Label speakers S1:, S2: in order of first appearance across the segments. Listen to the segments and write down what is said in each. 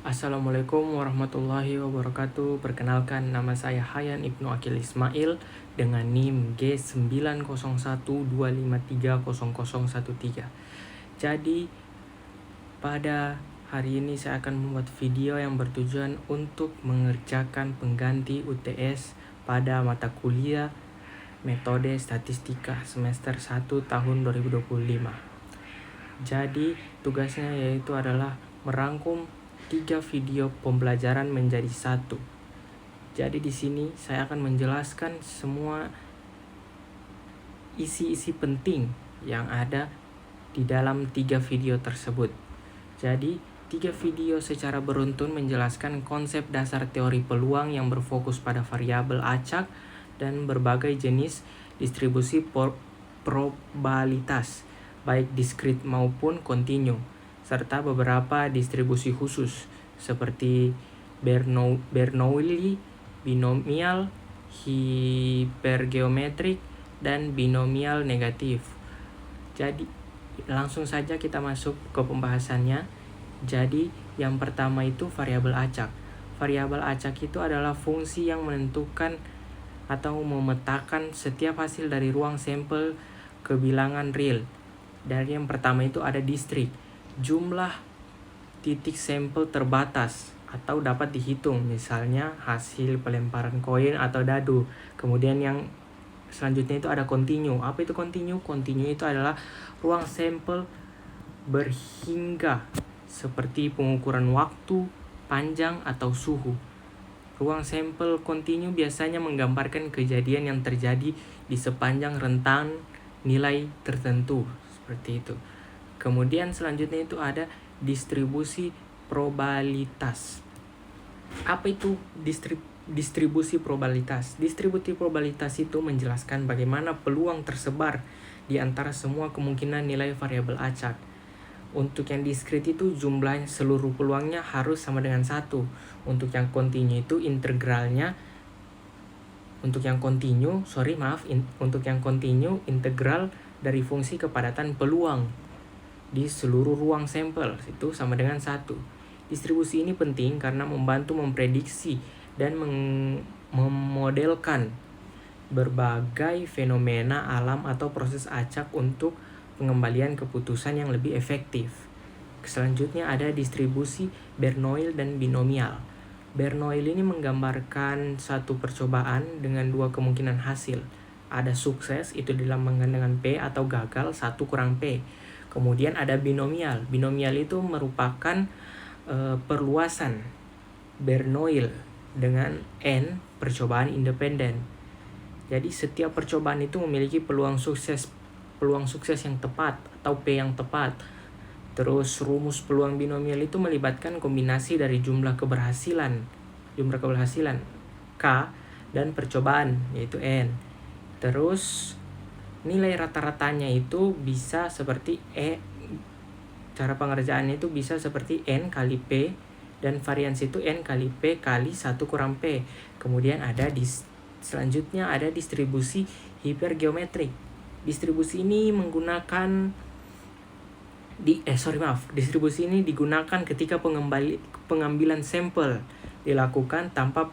S1: Assalamualaikum warahmatullahi wabarakatuh. Perkenalkan, nama saya Hayan Ibnu Akil Ismail dengan NIM G90125300013. Jadi, pada hari ini saya akan membuat video yang bertujuan untuk mengerjakan pengganti UTS pada mata kuliah Metode Statistika semester 1 tahun 2025. Jadi, tugasnya yaitu adalah merangkum 3 video pembelajaran menjadi satu. Jadi di sini saya akan menjelaskan semua isi-isi penting yang ada di dalam 3 video tersebut. Jadi 3 video secara beruntun menjelaskan konsep dasar teori peluang yang berfokus pada variabel acak dan berbagai jenis distribusi probabilitas, baik diskrit maupun kontinu, serta beberapa distribusi khusus seperti Bernoulli, binomial, hipergeometrik, dan binomial negatif. Jadi langsung saja kita masuk ke pembahasannya. Jadi yang pertama itu variabel acak. Variabel acak itu adalah fungsi yang menentukan atau memetakan setiap hasil dari ruang sampel ke bilangan real. Dari yang pertama itu ada distrik, jumlah titik sampel terbatas atau dapat dihitung, misalnya hasil pelemparan koin atau dadu. Kemudian yang selanjutnya itu ada kontinu. Apa itu kontinu? Kontinu itu adalah ruang sampel berhingga seperti pengukuran waktu, panjang, atau suhu. Ruang sampel kontinu biasanya menggambarkan kejadian yang terjadi di sepanjang rentang nilai tertentu, seperti itu. Kemudian selanjutnya itu ada distribusi probabilitas. Apa itu distribusi probabilitas? Distribusi probabilitas itu menjelaskan bagaimana peluang tersebar di antara semua kemungkinan nilai variabel acak. Untuk yang diskrit itu jumlah seluruh peluangnya harus sama dengan 1. Untuk yang kontinu itu integralnya untuk yang kontinu integral dari fungsi kepadatan peluang di seluruh ruang sampel itu sama dengan 1. Distribusi ini penting karena membantu memprediksi dan memodelkan berbagai fenomena alam atau proses acak untuk pengembalian keputusan yang lebih efektif. Selanjutnya ada distribusi Bernoulli dan binomial. Bernoulli ini menggambarkan satu percobaan dengan 2 kemungkinan hasil. Ada sukses, itu dilambangkan dengan P, atau gagal, 1 kurang P. Kemudian ada binomial. Binomial itu merupakan perluasan Bernoulli dengan N percobaan independen. Jadi setiap percobaan itu memiliki peluang sukses yang tepat atau P yang tepat. Terus rumus peluang binomial itu melibatkan kombinasi dari jumlah keberhasilan K dan percobaan yaitu N. Terus nilai rata-ratanya itu bisa seperti cara pengerjaannya itu bisa seperti N kali P, dan variansi itu N kali P kali 1 kurang P. Kemudian selanjutnya ada distribusi hipergeometrik. Distribusi ini digunakan ketika pengambilan sampel dilakukan tanpa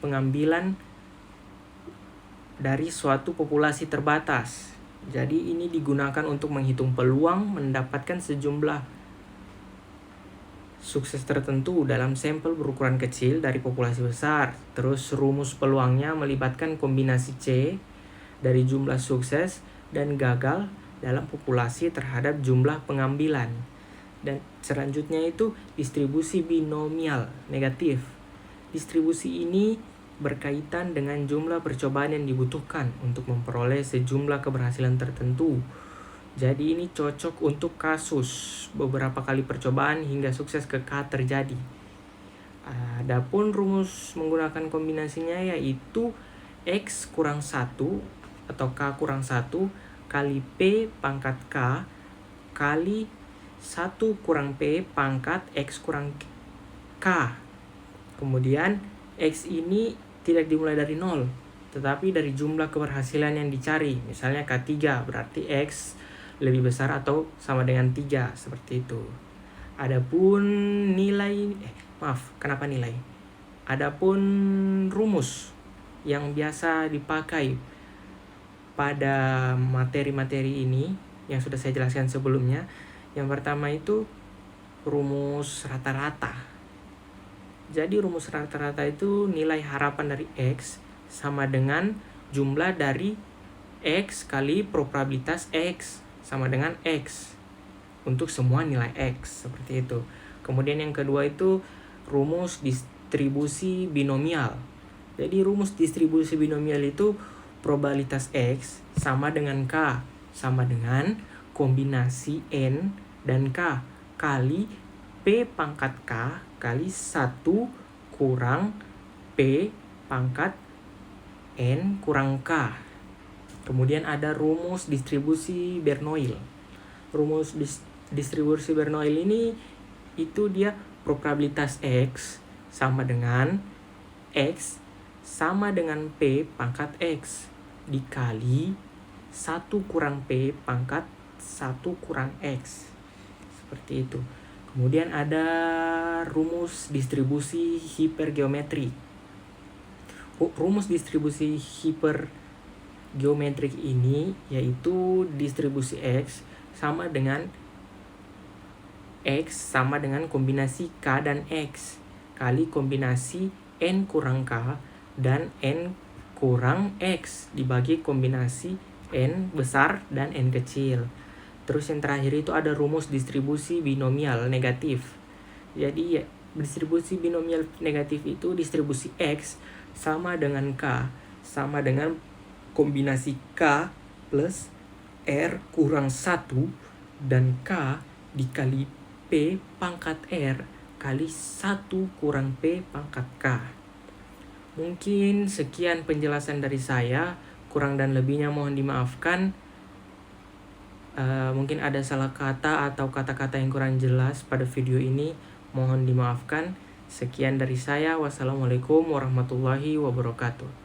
S1: pengambilan dari suatu populasi terbatas. Jadi ini digunakan untuk menghitung peluang mendapatkan sejumlah sukses tertentu dalam sampel berukuran kecil dari populasi besar. Terus rumus peluangnya melibatkan kombinasi C dari jumlah sukses dan gagal dalam populasi terhadap jumlah pengambilan. Dan selanjutnya itu distribusi binomial negatif. Distribusi ini berkaitan dengan jumlah percobaan yang dibutuhkan untuk memperoleh sejumlah keberhasilan tertentu. Jadi ini cocok untuk kasus beberapa kali percobaan hingga sukses ke K terjadi. Adapun rumus menggunakan kombinasinya yaitu X kurang 1 atau K kurang 1 kali P pangkat K kali 1 kurang P pangkat X kurang K. Kemudian X ini tidak dimulai dari 0, tetapi dari jumlah keberhasilan yang dicari. Misalnya K3, berarti X lebih besar atau sama dengan 3, seperti itu. Adapun kenapa nilai? Adapun rumus yang biasa dipakai pada materi-materi ini yang sudah saya jelaskan sebelumnya, yang pertama itu rumus rata-rata. Jadi rumus rata-rata itu nilai harapan dari X sama dengan jumlah dari X kali probabilitas X sama dengan X untuk semua nilai X, seperti itu. Kemudian yang kedua itu rumus distribusi binomial. Jadi rumus distribusi binomial itu probabilitas X sama dengan K sama dengan kombinasi N dan K kali P pangkat K kali 1 kurang P pangkat N kurang K. Kemudian ada rumus distribusi Bernoulli. Rumus distribusi Bernoulli ini itu dia probabilitas X sama dengan X sama dengan P pangkat X dikali 1 kurang P pangkat 1 kurang X. Seperti itu. Kemudian ada rumus distribusi hipergeometri. Rumus distribusi hipergeometrik ini yaitu distribusi X sama dengan X sama dengan kombinasi K dan X kali kombinasi N kurang K dan N kurang X dibagi kombinasi N besar dan N kecil. Terus yang terakhir itu ada rumus distribusi binomial negatif. Jadi ya, distribusi binomial negatif itu distribusi X sama dengan K sama dengan kombinasi K plus R kurang 1 dan K dikali P pangkat R kali 1 kurang P pangkat K. Mungkin sekian penjelasan dari saya, kurang dan lebihnya mohon dimaafkan. Mungkin ada salah kata atau kata-kata yang kurang jelas pada video ini, mohon dimaafkan. Sekian dari saya, wassalamualaikum warahmatullahi wabarakatuh.